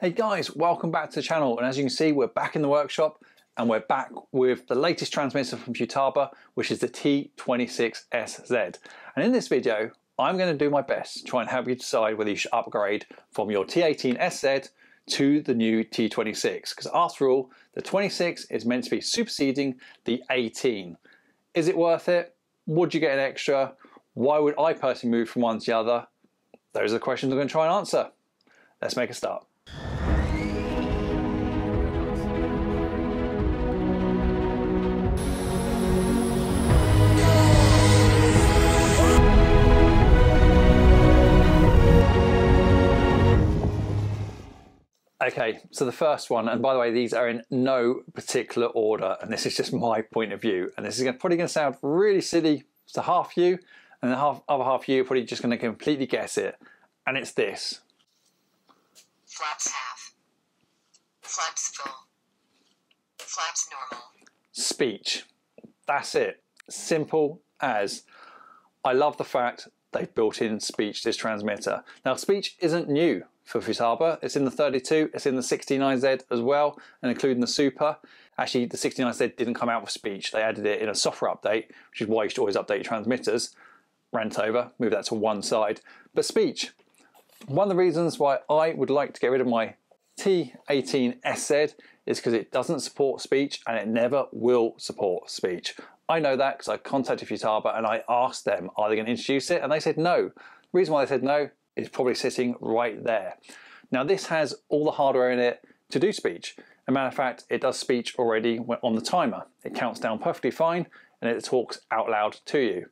Hey guys, welcome back to the channel, and as you can see we're back in the workshop and we're back with the latest transmitter from Futaba, which is the T26SZ. And in this video I'm going to do my best to try and help you decide whether you should upgrade from your T18SZ to the new T26, because after all the 26 is meant to be superseding the 18. Is it worth it? Would you get an extra? Why would I personally move from one to the other? Those are the questions I'm going to try and answer. Let's make a start. Okay, so the first one, and by the way, these are in no particular order, and this is just my point of view, and this is probably going to sound really silly to half you, and the other half you are probably just going to completely guess it, and it's this. Flaps half. Flaps full. Flaps normal. Speech. That's it. Simple as. I love the fact they've built in speech to this transmitter. Now, speech isn't new for Futaba. It's in the 32, it's in the 69Z as well, and including the Super. Actually, the 69Z didn't come out with speech. They added it in a software update, which is why you should always update your transmitters. Rant over, move that to one side. But speech. One of the reasons why I would like to get rid of my T18SZ is because it doesn't support speech, and it never will support speech. I know that because I contacted Futaba and I asked them, are they going to introduce it? And they said no. The reason why they said no is probably sitting right there. Now, this has all the hardware in it to do speech. As a matter of fact, it does speech already on the timer. It counts down perfectly fine and it talks out loud to you.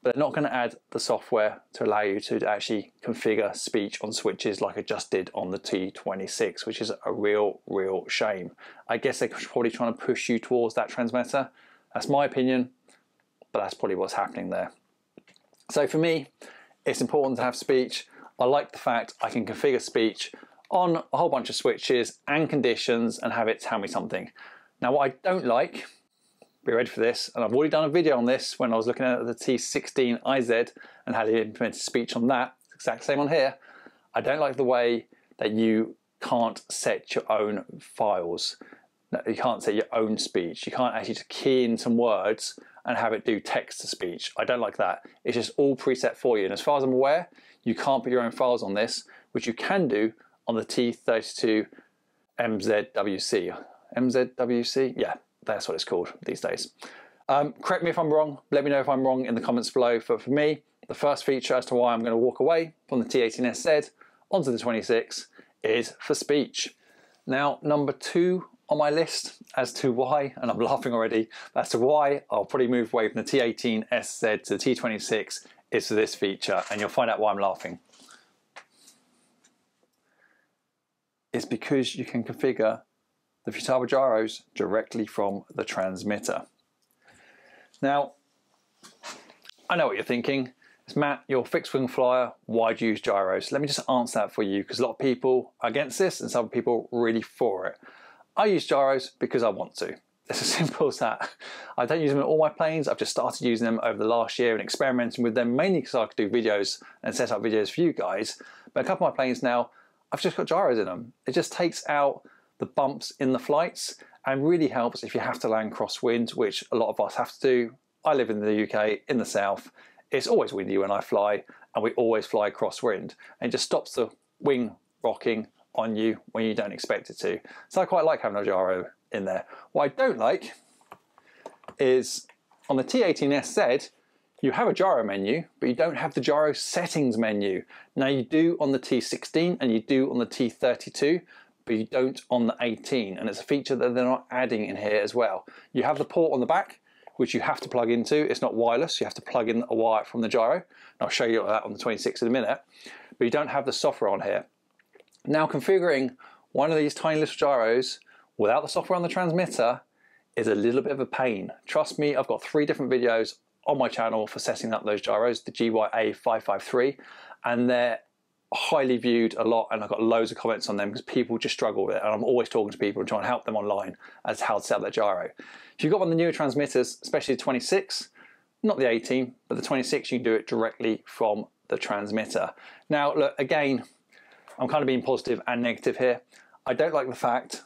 But they're not going to add the software to allow you to actually configure speech on switches like I just did on the T26, which is a real shame. I guess they're probably trying to push you towards that transmitter. That's my opinion, but that's probably what's happening there. So for me, it's important to have speech. I like the fact I can configure speech on a whole bunch of switches and conditions and have it tell me something. Now, what I don't like, be ready for this, and I've already done a video on this when I was looking at the T16IZ and how they implemented speech on that. It's the exact same on here. I don't like the way that you can't set your own files. You can't set your own speech. You can't actually just key in some words and have it do text to speech. I don't like that. It's just all preset for you. And as far as I'm aware, you can't put your own files on this, which you can do on the T32MZWC. MZWC? Yeah, that's what it's called these days. Correct me if I'm wrong. Let me know if I'm wrong in the comments below. But for me, the first feature as to why I'm going to walk away from the T18SZ onto the 26 is for speech. Now, number two on my list as to why, and I'm laughing already, as to why I'll probably move away from the T18SZ to the T26 is for this feature, and you'll find out why I'm laughing. It's because you can configure the Futaba gyros directly from the transmitter. Now, I know what you're thinking. It's Matt, you're a fixed wing flyer, why do you use gyros? Let me just answer that for you, because a lot of people are against this and some people are really for it. I use gyros because I want to. It's as simple as that. I don't use them in all my planes. I've just started using them over the last year and experimenting with them, mainly because I could do videos and set up videos for you guys. But a couple of my planes now, I've just got gyros in them. It just takes out the bumps in the flights and really helps if you have to land crosswind, which a lot of us have to do. I live in the UK, in the south. It's always windy when I fly, and we always fly crosswind. And it just stops the wing rocking on you when you don't expect it to. So I quite like having a gyro in there. What I don't like is on the T18SZ, you have a gyro menu, but you don't have the gyro settings menu. Now you do on the T16 and you do on the T32, but you don't on the 18. And it's a feature that they're not adding in here as well. You have the port on the back, which you have to plug into. It's not wireless, you have to plug in a wire from the gyro. And I'll show you that on the 26 in a minute. But you don't have the software on here. Now, configuring one of these tiny little gyros without the software on the transmitter is a little bit of a pain. Trust me, I've got 3 different videos on my channel for setting up those gyros, the GYA553, and they're highly viewed a lot, and I've got loads of comments on them because people just struggle with it, and I'm always talking to people and trying to help them online as to how to set up their gyro. If you've got one of the newer transmitters, especially the 26, not the 18, but the 26, you can do it directly from the transmitter. Now, look, again, I'm kind of being positive and negative here. I don't like the fact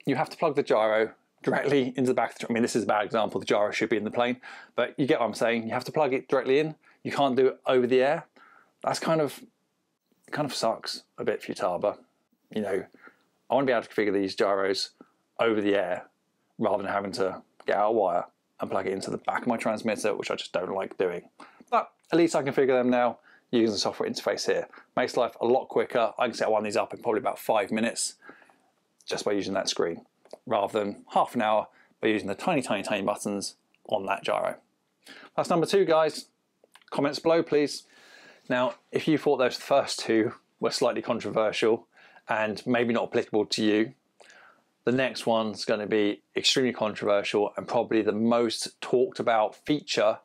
you have to plug the gyro directly into the back of the, I mean, this is a bad example, the gyro should be in the plane, but you get what I'm saying. You have to plug it directly in. You can't do it over the air. That's kind of sucks a bit, Futaba. You know, I want to be able to configure these gyros over the air rather than having to get out a wire and plug it into the back of my transmitter, which I just don't like doing. But at least I can figure them now using the software interface here. Makes life a lot quicker. I can set one of these up in probably about 5 minutes just by using that screen, rather than half an hour by using the tiny, tiny, tiny buttons on that gyro. That's number 2, guys. Comments below, please. Now, if you thought those first 2 were slightly controversial and maybe not applicable to you, the next one's going to be extremely controversial and probably the most talked about feature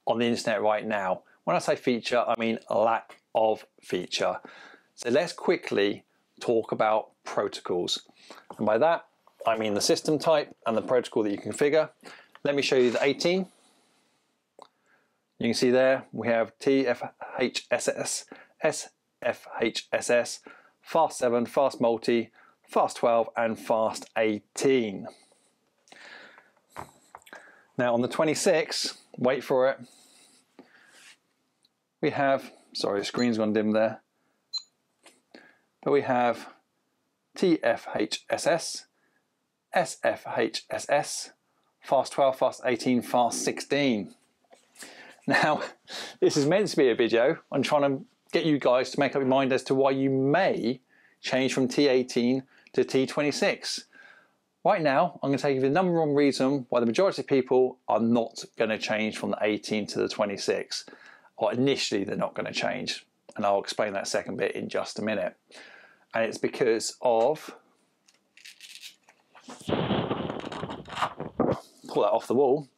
on the internet right now. When I say feature, I mean lack of feature. So let's quickly talk about protocols. And by that, I mean the system type and the protocol that you configure. Let me show you the 18. You can see there we have TFHSS, SFHSS, Fast 7, Fast Multi, Fast 12 and Fast 18. Now on the 26, wait for it, we have, sorry the screen's gone dim there, but we have TFHSS, SFHSS, Fast 12, Fast 18, Fast 16. Now, this is meant to be a video. I'm trying to get you guys to make up your mind as to why you may change from T18 to T26. Right now, I'm going to tell you the number one reason why the majority of people are not going to change from the 18 to the 26. Or initially, they're not going to change. And I'll explain that second bit in just a minute. And it's because of, pull that off the wall,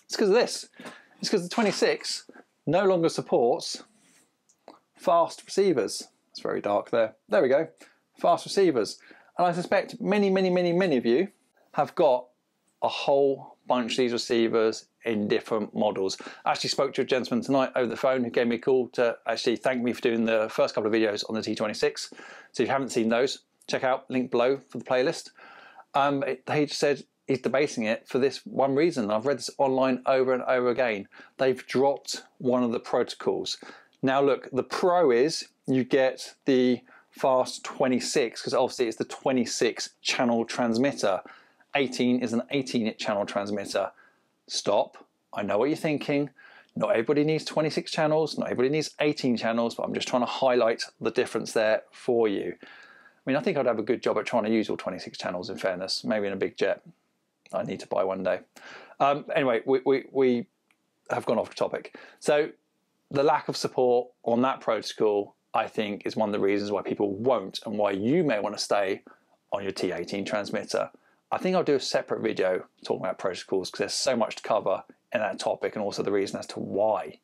it's because of this. It's because the 26 no longer supports fast receivers. It's very dark there. There we go, fast receivers. And I suspect many, many, many, many of you have got a whole bunch of these receivers in different models. I actually spoke to a gentleman tonight over the phone who gave me a call to actually thank me for doing the first couple of videos on the T26. So if you haven't seen those, check out, link below for the playlist. He just said he's debating it for this one reason. I've read this online over and over again. They've dropped one of the protocols. Now look, the pro is you get the fast 26, because obviously it's the 26 channel transmitter. 18 is an 18 channel transmitter. Stop. I know what you're thinking. Not everybody needs 26 channels, not everybody needs 18 channels, but I'm just trying to highlight the difference there for you. I mean, I think I'd have a good job at trying to use all 26 channels, in fairness, maybe in a big jet. I need to buy one day. Anyway, we have gone off topic. So the lack of support on that protocol, I think, is one of the reasons why people won't and why you may want to stay on your T18 transmitter. I think I'll do a separate video talking about protocols because there's so much to cover in that topic, and also the reason as to why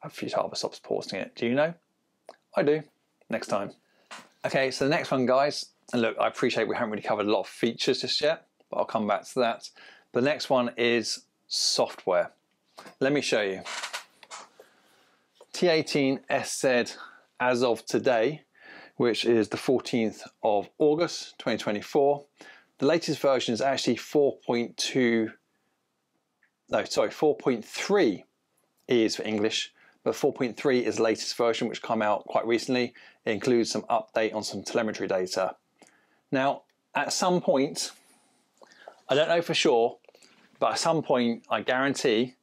have Futaba stopped supporting it. Do you know? I do. Next time. Okay, so the next one, guys, and look, I appreciate we haven't really covered a lot of features just yet, but I'll come back to that. The next one is software. Let me show you. T18SZ as of today, which is the 14th of August 2024. The latest version is actually 4.3 is for English, but 4.3 is the latest version, which came out quite recently. It includes some update on some telemetry data. Now, at some point, I don't know for sure, but at some point, I guarantee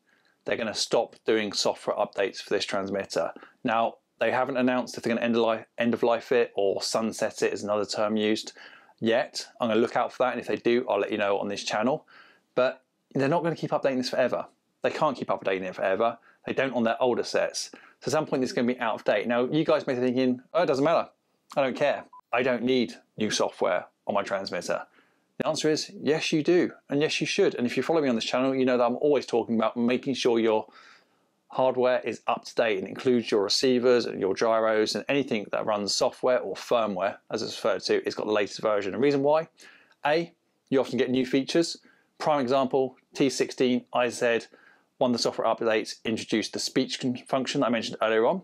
they're going to stop doing software updates for this transmitter. Now, they haven't announced if they're going to end of life it or sunset it is another term used yet. I'm going to look out for that, and if they do, I'll let you know on this channel. But they're not going to keep updating this forever. They can't keep updating it forever. They don't on their older sets. So at some point, it's going to be out of date. Now, you guys may be thinking, oh, it doesn't matter. I don't care. I don't need new software on my transmitter. The answer is yes, you do, and yes, you should. And if you follow me on this channel, you know that I'm always talking about making sure your hardware is up to date and includes your receivers and your gyros and anything that runs software or firmware, as it's referred to, it's got the latest version. The reason why? A, you often get new features. Prime example, T26SZ, one of the software updates introduced the speech function that I mentioned earlier on.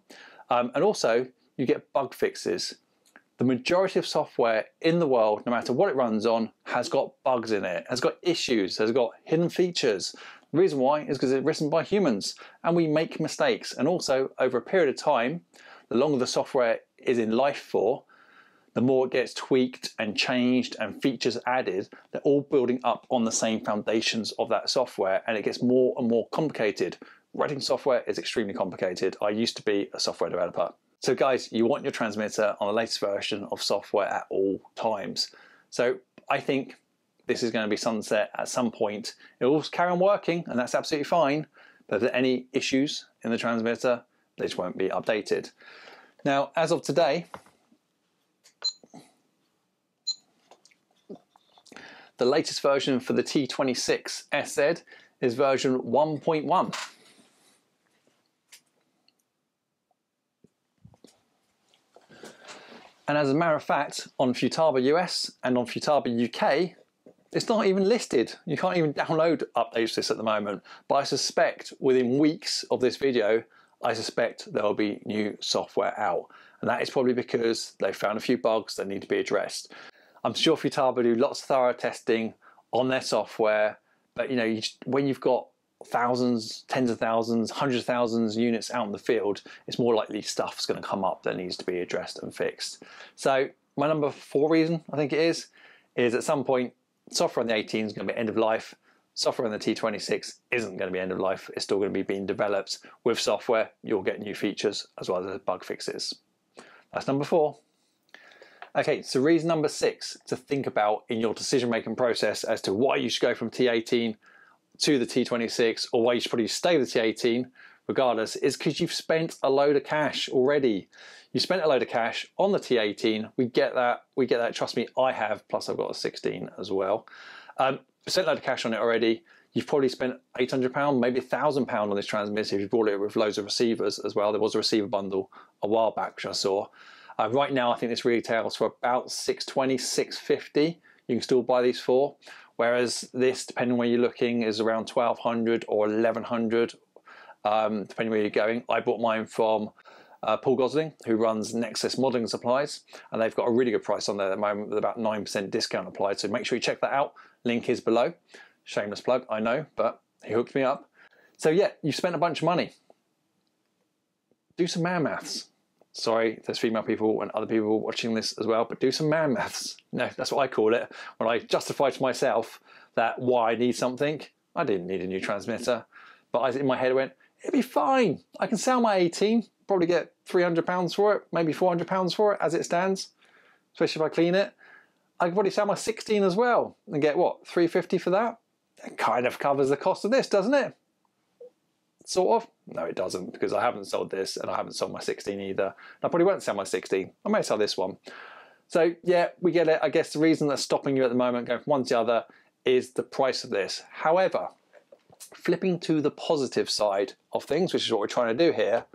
And also you get bug fixes. The majority of software in the world, no matter what it runs on, has got bugs in it, has got issues, has got hidden features. The reason why is because it's written by humans and we make mistakes. And also over a period of time, the longer the software is in life for, the more it gets tweaked and changed and features added. They're all building up on the same foundations of that software, and it gets more and more complicated. Writing software is extremely complicated. I used to be a software developer. So guys, you want your transmitter on the latest version of software at all times. So I think this is going to be sunset at some point. It will carry on working, and that's absolutely fine. But if there are any issues in the transmitter, they just won't be updated. Now, as of today, the latest version for the T26SZ is version 1.1. And as a matter of fact, on Futaba US and on Futaba UK, it's not even listed. You can't even download updates to this at the moment. But I suspect within weeks of this video, I suspect there will be new software out. And that is probably because they've found a few bugs that need to be addressed. I'm sure Futaba do lots of thorough testing on their software, but you know, when you've got thousands, tens of thousands, hundreds of thousands units out in the field, it's more likely stuff's going to come up that needs to be addressed and fixed. So my number 4 reason, I think it is at some point software on the 18 is going to be end of life. Software on the T26 isn't going to be end of life. It's still going to be being developed. With software, you'll get new features as well as bug fixes. That's number 4. Okay, so reason number 6 to think about in your decision-making process as to why you should go from T18 to the T26, or why you should probably stay with the T18 regardless, is because you've spent a load of cash already. You spent a load of cash on the T18. We get that, trust me, I have, plus I've got a 16 as well. Spent a load of cash on it already. You've probably spent £800, maybe £1,000 on this transmitter if you bought it with loads of receivers as well. There was a receiver bundle a while back which I saw. Right now I think this retails for about $620, $650. You can still buy these for. Whereas this, depending on where you're looking, is around $1,200 or $1,100, depending where you're going. I bought mine from Paul Gosling, who runs Nexus Modeling Supplies, and they've got a really good price on there at the moment with about 9% discount applied. So make sure you check that out. Link is below. Shameless plug, I know, but he hooked me up. So yeah, you've spent a bunch of money. Do some man maths. Sorry, there's female people and other people watching this as well, but do some man maths. No, that's what I call it. When I justify to myself that why I need something, I didn't need a new transmitter. But in my head I went, it'd be fine. I can sell my 18, probably get £300 for it, maybe £400 for it as it stands, especially if I clean it. I could probably sell my 16 as well and get what, $350 for that? That kind of covers the cost of this, doesn't it? Sort of. No, it doesn't, because I haven't sold this and I haven't sold my 16 either. And I probably won't sell my 16. I may sell this one. So yeah, we get it. I guess the reason that's stopping you at the moment going from one to the other is the price of this. However, flipping to the positive side of things, which is what we're trying to do here,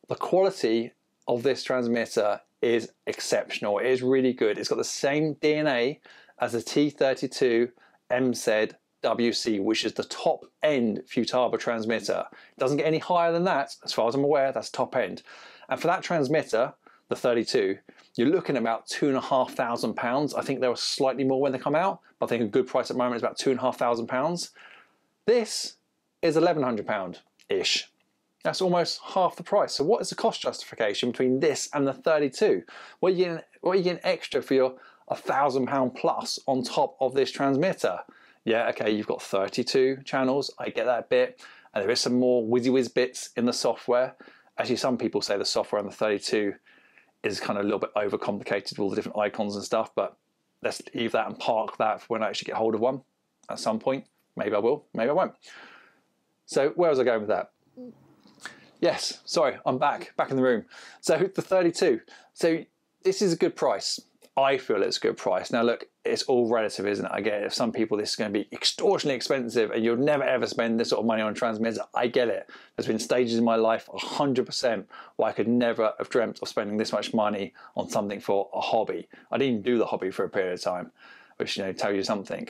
the quality of this transmitter is exceptional. It is really good. It's got the same DNA as the T26SZ WC, which is the top end Futaba transmitter. It doesn't get any higher than that, as far as I'm aware. That's top end. And for that transmitter, the 32, you're looking at about £2,500. I think they were slightly more when they come out, but I think a good price at the moment is about £2,500. This is £1,100-ish. That's almost half the price. So what is the cost justification between this and the 32? What are you getting extra for your £1,000 plus on top of this transmitter? Yeah, okay, you've got 32 channels, I get that bit, and there is some more whiz bits in the software. Actually, some people say the software on the 32 is kind of a little bit overcomplicated with all the different icons and stuff, but let's leave that and park that for when I actually get hold of one at some point. Maybe I will, maybe I won't. So where was I going with that? Yes, sorry, I'm back in the room. So the 32, so this is a good price. I feel it's a good price. Now look, it's all relative, isn't it? I get it. If some people this is going to be extortionately expensive and you'll never ever spend this sort of money on a transmitter, I get it. There's been stages in my life 100% where I could never have dreamt of spending this much money on something for a hobby. I didn't even do the hobby for a period of time, which, you know, tells you something.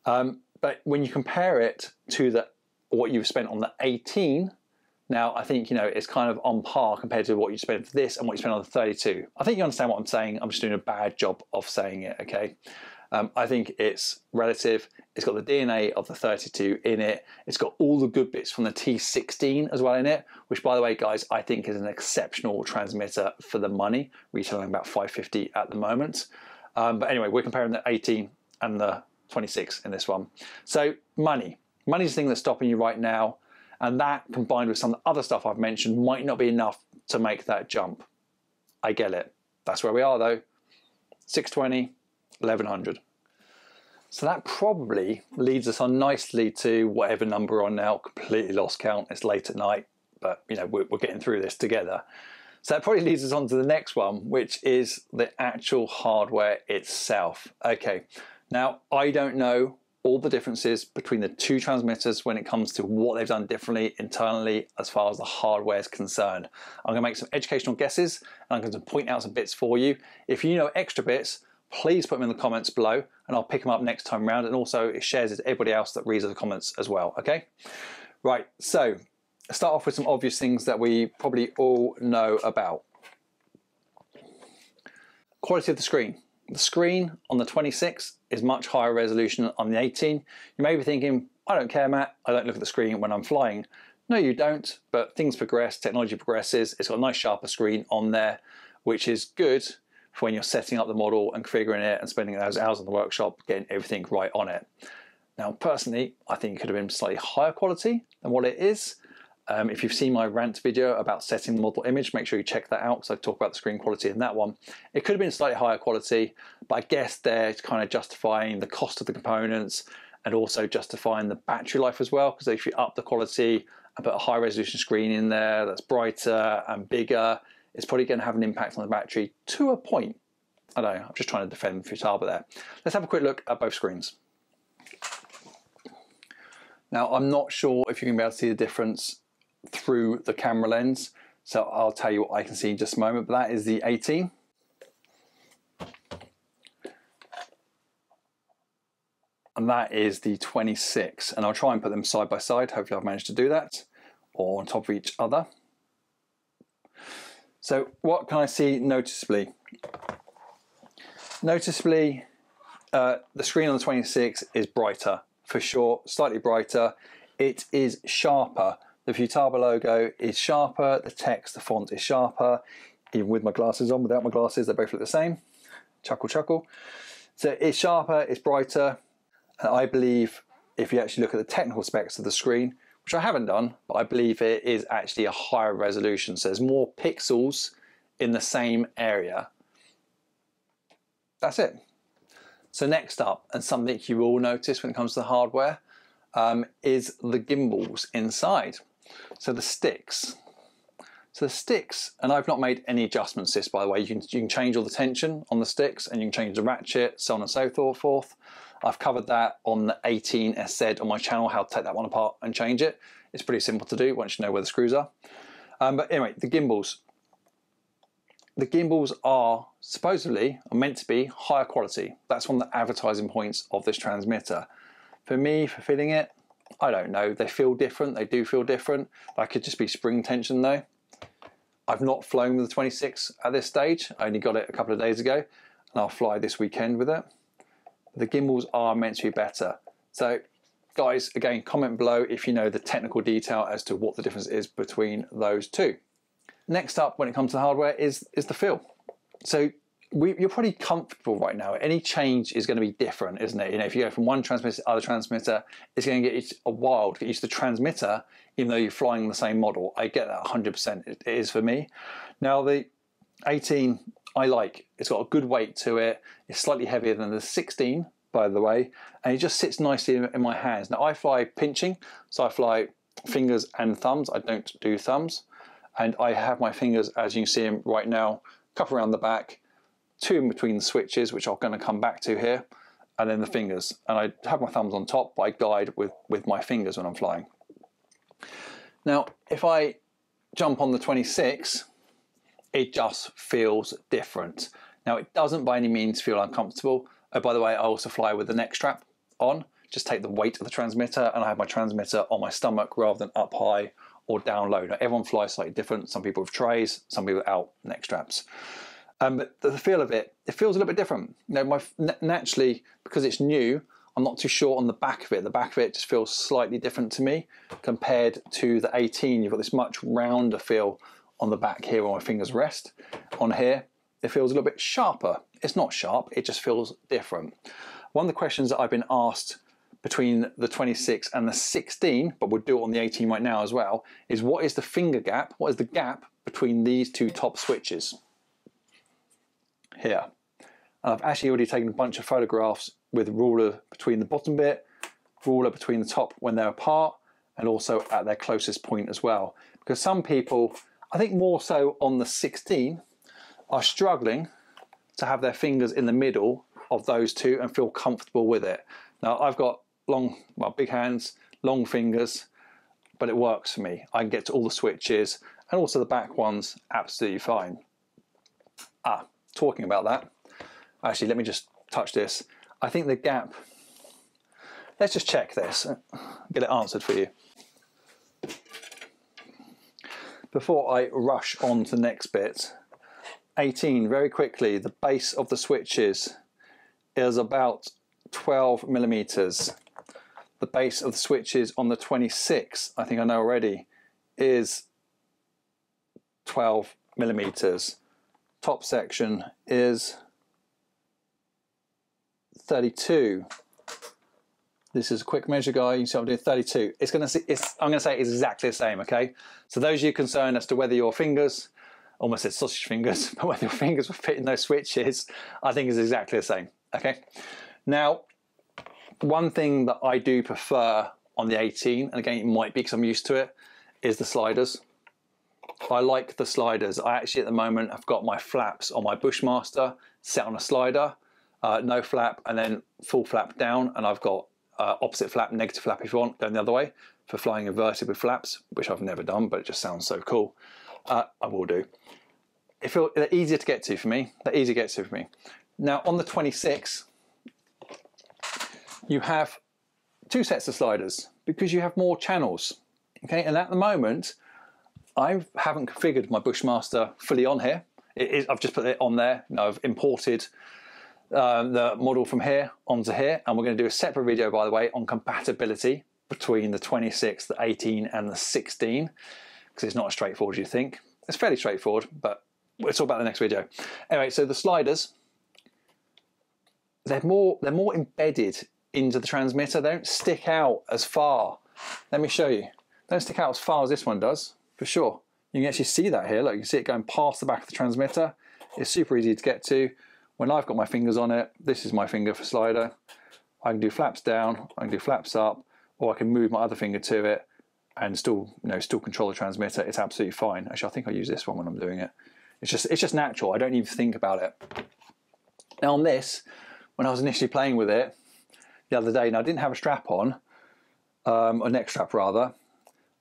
But when you compare it to what you've spent on the 18, Now, I think, you know, it's kind of on par compared to what you spend for this and what you spend on the 32. I think you understand what I'm saying. I'm just doing a bad job of saying it, okay? I think it's relative. It's got the DNA of the 32 in it. It's got all the good bits from the T16 as well in it, which, by the way, guys, I think is an exceptional transmitter for the money, retailing about $550 at the moment. But anyway, we're comparing the 18 and the 26 in this one. So money's the thing that's stopping you right now. And that, combined with some other stuff I've mentioned, might not be enough to make that jump. I get it. That's where we are, though. 620, 1100. So that probably leads us on nicely to whatever number we're on now. Completely lost count. It's late at night, but you know, we're getting through this together. So that probably leads us on to the next one, which is the actual hardware itself. Okay, now I don't know all the differences between the two transmitters when it comes to what they've done differently internally as far as the hardware is concerned. I'm going to make some educational guesses and I'm going to point out some bits for you. If you know extra bits, please put them in the comments below and I'll pick them up next time around, and also it shares it to everybody else that reads the comments as well, okay? Right, so let's start off with some obvious things that we probably all know about. Quality of the screen. The screen on the 26 is much higher resolution on the 18. You may be thinking, I don't care, Matt, I don't look at the screen when I'm flying. No, you don't, but things progress, technology progresses. It's got a nice sharper screen on there, which is good for when you're setting up the model and configuring it and spending those hours in the workshop getting everything right on it. Now, personally, I think it could have been slightly higher quality than what it is. If you've seen my rant video about setting the model image, make sure you check that out because I talk about the screen quality in that one. It could have been slightly higher quality, but I guess they're kind of justifying the cost of the components and also justifying the battery life as well, because if you up the quality and put a high resolution screen in there that's brighter and bigger, it's probably going to have an impact on the battery to a point. I don't know, I'm just trying to defend Futaba there. Let's have a quick look at both screens. Now, I'm not sure if you're going to be able to see the difference through the camera lens, so I'll tell you what I can see in just a moment, but that is the 18. And that is the 26, and I'll try and put them side by side. Hopefully I've managed to do that, or on top of each other. So what can I see noticeably? Noticeably, the screen on the 26 is brighter, for sure, slightly brighter. It is sharper. The Futaba logo is sharper, the text, the font is sharper. Even with my glasses on, without my glasses, they both look the same. Chuckle, chuckle. So it's sharper, it's brighter. And I believe if you actually look at the technical specs of the screen, which I haven't done, but I believe it is actually a higher resolution. So there's more pixels in the same area. That's it. So next up, and something you will notice when it comes to the hardware, is the gimbals inside. So the sticks. So the sticks, and I've not made any adjustments to this, by the way. You can change all the tension on the sticks and you can change the ratchet, so on and so forth. I've covered that on the 18SZ on my channel, how to take that one apart and change it. It's pretty simple to do once you know where the screws are. But anyway, the gimbals. The gimbals are supposedly, are meant to be higher quality. That's one of the advertising points of this transmitter. For me, for fitting it, I don't know. They feel different. They do feel different. That could just be spring tension though. I've not flown with the 26 at this stage. I only got it a couple of days ago and I'll fly this weekend with it. The gimbals are meant to be better. So guys, again, comment below if you know the technical detail as to what the difference is between those two. Next up, when it comes to hardware, is the feel. So you're probably comfortable right now. Any change is going to be different, isn't it? You know, if you go from one transmitter to other transmitter, it's going to get you a while to get used to the transmitter, even though you're flying the same model. I get that 100%. It is for me. Now the 18, I like. It's got a good weight to it. It's slightly heavier than the 16, by the way, and it just sits nicely in my hands. Now I fly pinching, so I fly fingers and thumbs. I don't do thumbs. And I have my fingers, as you can see them right now, cup around the back, two in between the switches, which I'm going to come back to here, and then the fingers. And I have my thumbs on top, but I guide with my fingers when I'm flying. Now, if I jump on the 26, it just feels different. Now, it doesn't by any means feel uncomfortable. Oh, by the way, I also fly with the neck strap on, just take the weight of the transmitter, and I have my transmitter on my stomach rather than up high or down low. Now, everyone flies slightly different. Some people with trays, some people without neck straps. But the feel of it, it feels a little bit different. You know, naturally, because it's new, I'm not too sure on the back of it. The back of it just feels slightly different to me compared to the 18. You've got this much rounder feel on the back here where my fingers rest. On here, it feels a little bit sharper. It's not sharp, it just feels different. One of the questions that I've been asked between the 26 and the 16, but we'll do it on the 18 right now as well, is what is the finger gap, what is the gap between these two top switches? Here. And I've actually already taken a bunch of photographs with ruler between the bottom bit, ruler between the top when they're apart, and also at their closest point as well. Because some people, I think more so on the 16, are struggling to have their fingers in the middle of those two and feel comfortable with it. Now I've got big hands, long fingers, but it works for me. I can get to all the switches and also the back ones absolutely fine. Talking about that, actually let me just touch this. I think the gap, let's just check this, get it answered for you. Before I rush on to the next bit, 18, very quickly, the base of the switches is about 12 millimeters. The base of the switches on the 26, I think I know already, is 12 millimeters. Top section is 32. This is a quick measure, guy. You see I'm doing 32. I'm going to say it's exactly the same, okay? So those of you concerned as to whether your fingers, almost said sausage fingers, but whether your fingers were fitting those switches, I think is exactly the same, okay? Now, one thing that I do prefer on the 18, and again, it might be because I'm used to it, is the sliders. I like the sliders. I actually at the moment have got my flaps on my Bushmaster set on a slider, no flap and then full flap down, and I've got opposite flap, negative flap if you want, going the other way for flying inverted with flaps, which I've never done, but it just sounds so cool. I will do. They're easier to get to for me. They're easier to get to for me. Now on the 26, you have two sets of sliders because you have more channels. Okay, and at the moment, I haven't configured my Bushmaster fully on here. I've just put it on there. I've imported the model from here onto here, and we're going to do a separate video, by the way, on compatibility between the 26, the 18, and the 16, because it's not as straightforward as you think. It's fairly straightforward, but we'll talk about the next video. Anyway, so the sliders, they're more embedded into the transmitter. They don't stick out as far. Let me show you. They don't stick out as far as this one does, for sure. You can actually see that here. Look, you can see it going past the back of the transmitter. It's super easy to get to. When I've got my fingers on it, this is my finger for slider. I can do flaps down, I can do flaps up, or I can move my other finger to it and still control the transmitter. It's absolutely fine. Actually, I think I use this one when I'm doing it. It's just natural. I don't even think about it. Now on this, when I was initially playing with it the other day, and I didn't have a strap on, a neck strap rather,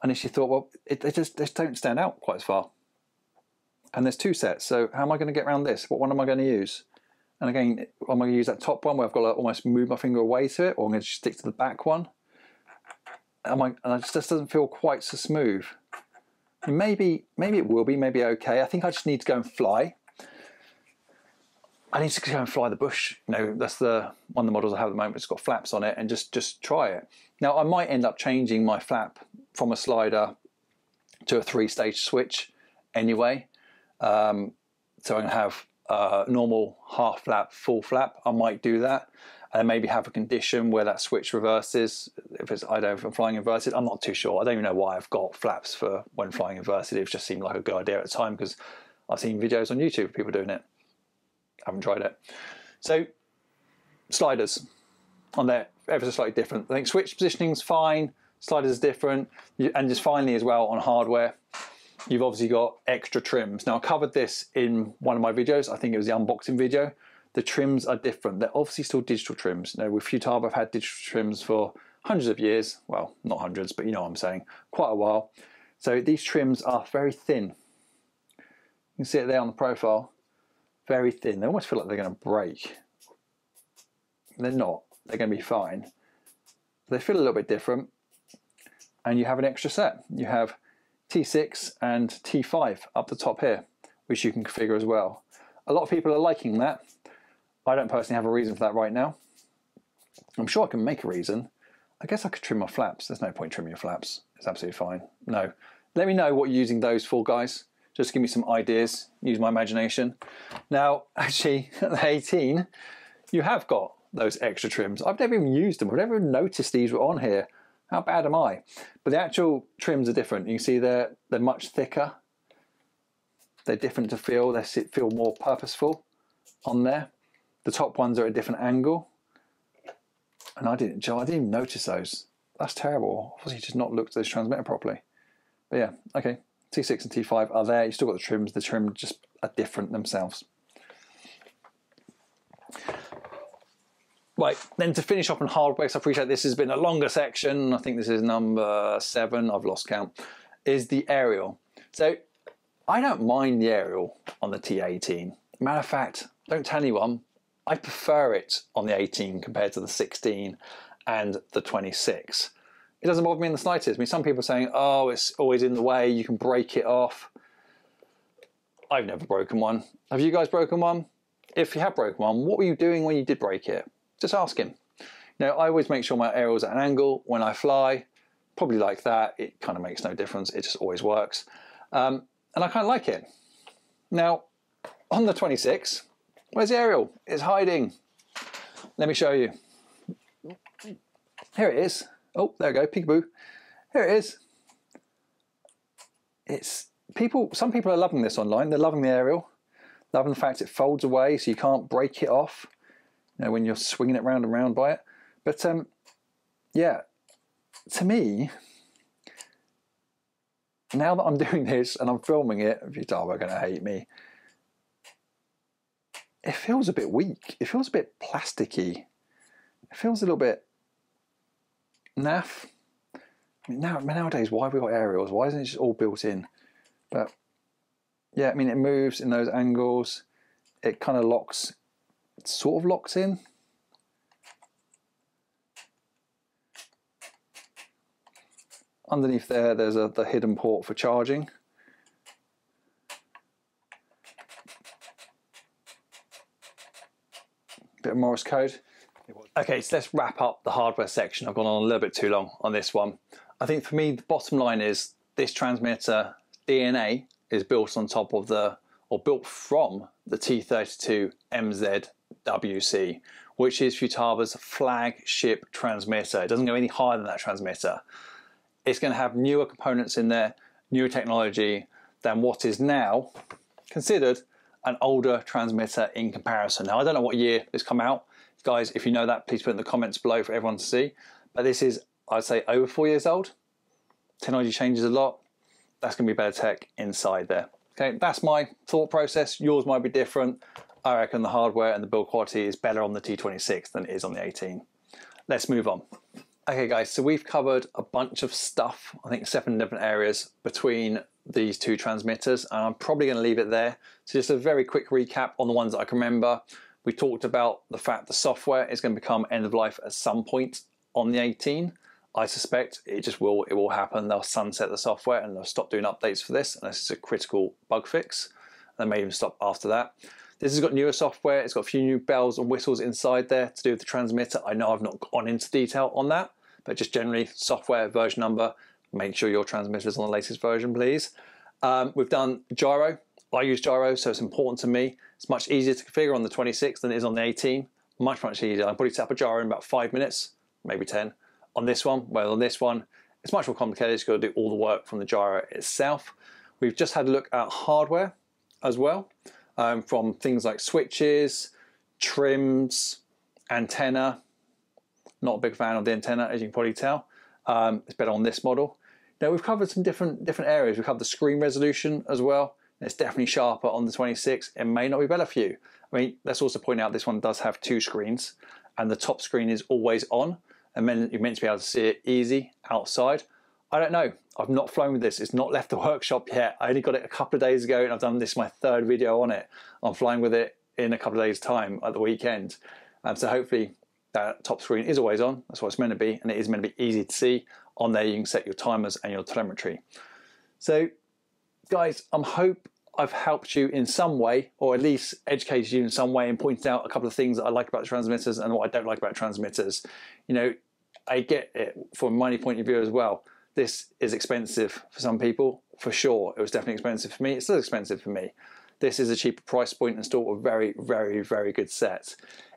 I initially thought, well, they just don't stand out quite as far. And there's two sets, so how am I going to get around this? What one am I going to use? And again, am I going to use that top one where I've got to almost move my finger away to it, or I'm going to just stick to the back one? And it just doesn't feel quite so smooth. Maybe it will be, maybe okay. I think I just need to go and fly. I need to go and fly the Bush. That's one of the models I have at the moment. It's got flaps on it, and just try it. Now I might end up changing my flap from a slider to a 3-stage switch anyway. So I'm going to have normal half flap, full flap. I might do that, and maybe have a condition where that switch reverses. If I'm flying inverted, I'm not too sure. I don't even know why I've got flaps for when flying inverted. It just seemed like a good idea at the time because I've seen videos on YouTube of people doing it. I haven't tried it. So sliders on there, ever so slightly different. I think switch positioning's fine. Sliders is different, and just finally as well on hardware, you've obviously got extra trims. Now I covered this in one of my videos. I think it was the unboxing video. The trims are different. They're obviously still digital trims. With Futaba, I've had digital trims for hundreds of years. Well, not hundreds, but you know what I'm saying, quite a while. So these trims are very thin. You can see it there on the profile. Very thin. They almost feel like they're going to break. They're not. They're going to be fine. They feel a little bit different. And you have an extra set. You have T6 and T5 up the top here, which you can configure as well. A lot of people are liking that. I don't personally have a reason for that right now. I'm sure I can make a reason. I guess I could trim my flaps. There's no point trimming your flaps. It's absolutely fine. No. Let me know what you're using those for, guys. Just give me some ideas. Use my imagination. Now, actually, at the 18, you have got those extra trims. I've never even used them. I've never even noticed these were on here. How bad am I? But the actual trims are different. You can see they're much thicker. They're different to feel. They feel more purposeful on there. The top ones are at a different angle. And I didn't even notice those. That's terrible. Obviously just not looked at this transmitter properly. But yeah, okay. T6 and T5 are there. You've still got the trims. The trims just are different themselves. Right, then to finish off on hardware, because I appreciate this has been a longer section, I think this is number 7, I've lost count, is the aerial. So I don't mind the aerial on the T18. Matter of fact, don't tell anyone, I prefer it on the 18 compared to the 16 and the 26. It doesn't bother me in the slightest. I mean, some people are saying, oh, it's always in the way, you can break it off. I've never broken one. Have you guys broken one? If you have broken one, what were you doing when you did break it? Just ask him. You know, I always make sure my aerial's at an angle when I fly, probably like that. It kind of makes no difference. It just always works. And I kind of like it. Now, on the 26, where's the aerial? It's hiding. Let me show you. Here it is. Oh, there we go, peekaboo. Here it is. Some people are loving this online. They're loving the aerial, loving the fact it folds away so you can't break it off, you know, when you're swinging it round and round by it. But yeah, to me, now that I'm doing this and I'm filming it, Futaba are going to hate me. It feels a bit weak. It feels a bit plasticky. It feels a little bit naff. I mean, nowadays, why have we got aerials? Why isn't it just all built in? But yeah, I mean, it moves in those angles. It kind of locks, it sort of locks in. Underneath there's the hidden port for charging. Bit of Morse code. Okay, so let's wrap up the hardware section. I've gone on a little bit too long on this one. I think for me, the bottom line is this transmitter DNA is built on top of built from the T26SZ WC, which is Futaba's flagship transmitter. It doesn't go any higher than that transmitter. It's going to have newer components in there, newer technology than what is now considered an older transmitter in comparison. Now, I don't know what year this come out. Guys, if you know that, please put it in the comments below for everyone to see. But this is, I'd say, over 4 years old. Technology changes a lot. That's going to be better tech inside there. Okay, that's my thought process. Yours might be different. I reckon the hardware and the build quality is better on the T26 than it is on the 18. Let's move on. Okay guys, so we've covered a bunch of stuff, I think 7 different areas between these two transmitters, and I'm probably going to leave it there. So just a very quick recap on the ones that I can remember. We talked about the fact the software is going to become end of life at some point on the 18. I suspect it will happen. They'll sunset the software and they'll stop doing updates for this unless it's a critical bug fix. They may even stop after that. This has got newer software. It's got a few new bells and whistles inside there to do with the transmitter. I know I've not gone into detail on that, but just generally software, version number, make sure your transmitter is on the latest version, please. We've done gyro. I use gyro, so it's important to me. It's much easier to configure on the 26 than it is on the 18. Much easier. I'll probably set up a gyro in about 5 minutes, maybe 10. On this one, well, on this one, it's much more complicated. You've got to do all the work from the gyro itself. We've just had a look at hardware as well, from things like switches, trims, antenna. Not a big fan of the antenna, as you can probably tell. It's better on this model. Now we've covered some different areas. We've covered the screen resolution as well. It's definitely sharper on the 26. It may not be better for you. I mean, let's also point out this one does have 2 screens, and the top screen is always on, and then you're meant to be able to see it easy outside. I don't know. I've not flown with this. It's not left the workshop yet. I only got it a couple of days ago, and I've done this my 3rd video on it. I'm flying with it in a couple of days' time at the weekend. So hopefully that top screen is always on. That's what it's meant to be, and it is meant to be easy to see. On there you can set your timers and your telemetry. So guys, I hope I've helped you in some way, or at least educated you in some way and pointed out a couple of things that I like about the transmitters and what I don't like about transmitters. You know, I get it from money point of view as well. This is expensive for some people, for sure. It was definitely expensive for me. It's still expensive for me. This is a cheaper price point and still a very, very, very good set.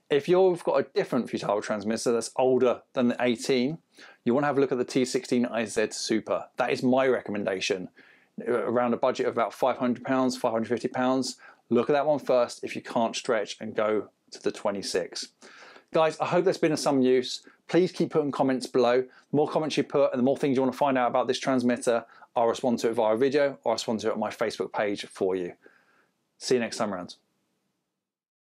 If you've got a different Futaba transmitter that's older than the 18, you want to have a look at the T16SZ Super. That is my recommendation. Around a budget of about £500, £550. Look at that one first if you can't stretch and go to the 26. Guys, I hope that's been of some use. Please keep putting comments below. The more comments you put and the more things you want to find out about this transmitter, I'll respond to it via video or I'll respond to it on my Facebook page for you. See you next time around.